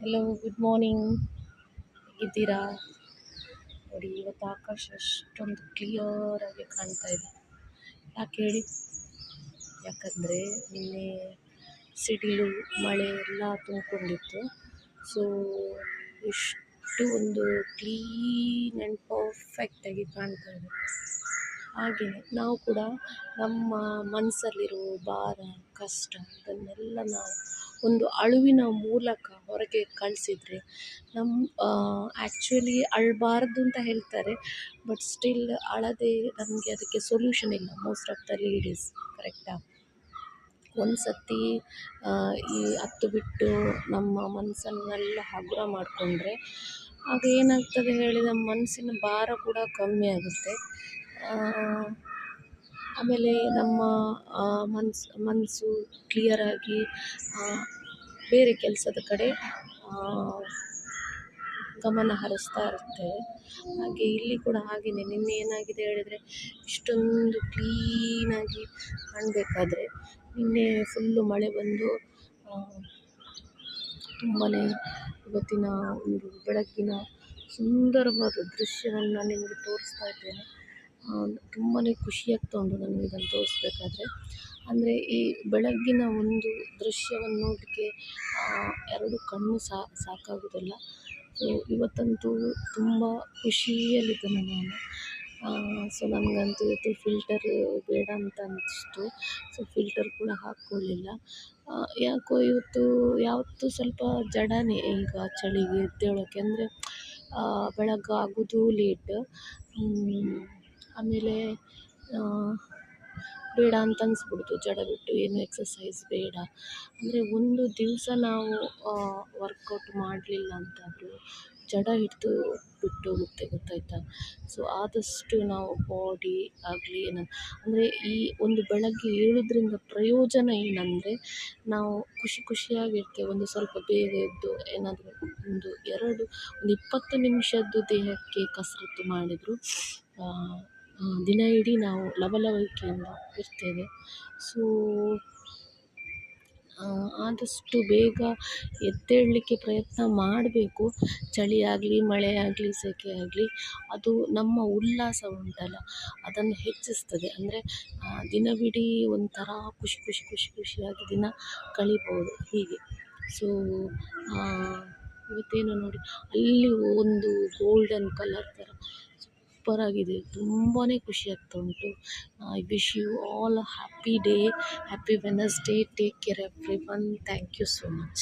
Hello, good morning. ಹೇಗಿದ್ದೀರಾ? ನೋಡಿ, ಇವತ್ತು ಆಕಾಶ ಅಷ್ಟೊಂದು ಕ್ಲಿಯರ್ ಆಗಿ ಕಾಣ್ತಾ ಇದೆ. ಯಾಕೆ ಹೇಳಿ? ಯಾಕಂದರೆ ನಿನ್ನೆ ಸಿಡಿಲು ಮಳೆ ಎಲ್ಲ ತುಂಬಿಕೊಂಡಿತ್ತು. ಸೊ ಎಷ್ಟು ಒಂದು ಕ್ಲೀನ್ ಆ್ಯಂಡ್ ಪರ್ಫೆಕ್ಟಾಗಿ ಕಾಣ್ತಾ ಇದೆ. ಹಾಗೆಯೇ ನಾವು ಕೂಡ ನಮ್ಮ ಮನಸ್ಸಲ್ಲಿರೋ ಭಾರ, ಕಷ್ಟ ಇದನ್ನೆಲ್ಲ ನಾವು ಒಂದು ಅಳುವಿನ ಮೂಲಕ ಹೊರಗೆ ಕಳಿಸಿದರೆ ಆ್ಯಕ್ಚುಲಿ ಅಳಬಾರ್ದು ಅಂತ ಹೇಳ್ತಾರೆ. ಬಟ್ ಸ್ಟಿಲ್ ಅಳದೆ ನಮಗೆ ಅದಕ್ಕೆ ಸೊಲ್ಯೂಷನ್ ಇಲ್ಲ, ಮೋಸ್ಟ್ ಆಫ್ ದ ಲೇಡೀಸ್. ಕರೆಕ್ಟಾ? ಒಂದು ಸತಿ ಈ ಹತ್ತು ಬಿಟ್ಟು ನಮ್ಮ ಮನಸ್ಸನ್ನೆಲ್ಲ ಹಗುರ ಮಾಡಿಕೊಂಡ್ರೆ ಆಗ ಏನಾಗ್ತದೆ ಹೇಳಿ, ನಮ್ಮ ಮನಸ್ಸಿನ ಭಾರ ಕೂಡ ಕಮ್ಮಿ ಆಗುತ್ತೆ. ಆಮೇಲೆ ನಮ್ಮ ಮನಸ್ಸು ಕ್ಲಿಯರಾಗಿ ಬೇರೆ ಕೆಲಸದ ಕಡೆ ಗಮನ ಹರಿಸ್ತಾ ಇರುತ್ತೆ. ಹಾಗೆ ಇಲ್ಲಿ ಕೂಡ ಹಾಗೆಯೇ. ನಿನ್ನೆ ಏನಾಗಿದೆ ಹೇಳಿದರೆ, ಇಷ್ಟೊಂದು ಕ್ಲೀನಾಗಿ ಕಾಣಬೇಕಾದ್ರೆ ನಿನ್ನೆ ಫುಲ್ಲು ಮಳೆ ಬಂದು ತುಂಬಾ ಇವತ್ತಿನ ಒಂದು ಬೆಳಗ್ಗಿನ ಸುಂದರವಾದ ದೃಶ್ಯವನ್ನು ನಿಮಗೆ ತೋರಿಸ್ತಾ ಇದ್ದೇನೆ. ತುಂಬಾ ಖುಷಿಯಾಗ್ತಾ ಉಂಟು ನನಗೆ ಇದನ್ನು ತೋರಿಸ್ಬೇಕಾದ್ರೆ. ಅಂದರೆ ಈ ಬೆಳಗ್ಗಿನ ಒಂದು ದೃಶ್ಯವನ್ನು ನೋಡಲಿಕ್ಕೆ ಎರಡು ಕಣ್ಣು ಸಾಕಾಗೋದಿಲ್ಲ. ಸೊ ಇವತ್ತಂತೂ ತುಂಬ ಖುಷಿಯಲ್ಲಿದ್ದೇನೆ ನಾನು. ಸೊ ನನಗಂತೂ ಇವತ್ತು ಫಿಲ್ಟರ್ ಬೇಡ ಅಂತ ಅನಿಸ್ತು. ಸೊ ಫಿಲ್ಟರ್ ಕೂಡ ಹಾಕ್ಕೊಳ್ಳಿಲ್ಲ. ಯಾಕೋ ಇವತ್ತು ಯಾವತ್ತೂ ಸ್ವಲ್ಪ ಜಡನೇ ಈಗ ಚಳಿಗೆ ಎದ್ದೇಳೋಕ್ಕೆ. ಅಂದರೆ ಬೆಳಗಾಗೋದು ಲೇಟ್. ಆಮೇಲೆ ಬೇಡ ಅಂತ ಅನಿಸ್ಬಿಡ್ತು, ಜಡ ಬಿಟ್ಟು ಏನು ಎಕ್ಸಸೈಸ್ ಬೇಡ. ಅಂದರೆ ಒಂದು ದಿವಸ ನಾವು ವರ್ಕೌಟ್ ಮಾಡಲಿಲ್ಲ ಅಂತಾದರೂ ಜಡ ಹಿಡಿದು ಬಿಟ್ಟೋಗುತ್ತೆ, ಗೊತ್ತಾಯ್ತಾ? ಸೊ ಆದಷ್ಟು ನಾವು ಬಾಡಿ ಆಗಲಿ ಅಂದರೆ ಈ ಒಂದು ಬೆಳಗ್ಗೆ ಏಳೋದ್ರಿಂದ ಪ್ರಯೋಜನ ಏನಂದರೆ, ನಾವು ಖುಷಿಯಾಗಿರ್ತೇವೆ. ಒಂದು ಸ್ವಲ್ಪ ಬೇಗ ಎದ್ದು ಏನಾದರೂ ಒಂದು 20 ನಿಮಿಷದ್ದು ದೇಹಕ್ಕೆ ಕಸರತ್ತು ಮಾಡಿದರೂ ದಿನ ಇಡೀ ನಾವು ಲವಲವಿಕೆಯಿಂದ ಇರ್ತೇವೆ. ಸೊ ಆದಷ್ಟು ಬೇಗ ಎದ್ದೇಳಲಿಕ್ಕೆ ಪ್ರಯತ್ನ ಮಾಡಬೇಕು. ಚಳಿ ಆಗಲಿ, ಮಳೆ ಆಗಲಿ, ಸೆಕೆ ಆಗಲಿ, ಅದು ನಮ್ಮ ಉಲ್ಲಾಸ ಉಂಟಲ್ಲ ಅದನ್ನು ಹೆಚ್ಚಿಸ್ತದೆ. ಅಂದರೆ ದಿನವಿಡೀ ಒಂಥರ ಖುಷಿಯಾಗಿ ದಿನ ಕಳಿಬೋದು ಹೀಗೆ. ಸೊ ಇವತ್ತೇನು ನೋಡಿ, ಅಲ್ಲಿ ಒಂದು ಗೋಲ್ಡನ್ ಕಲರ್ ಥರ ಸೂಪರಾಗಿದೆ. ತುಂಬಾ ಖುಷಿ ಆಗ್ತಾ ಉಂಟು. I wish you all happy day, happy Wednesday. Take care everyone. Thank you so much.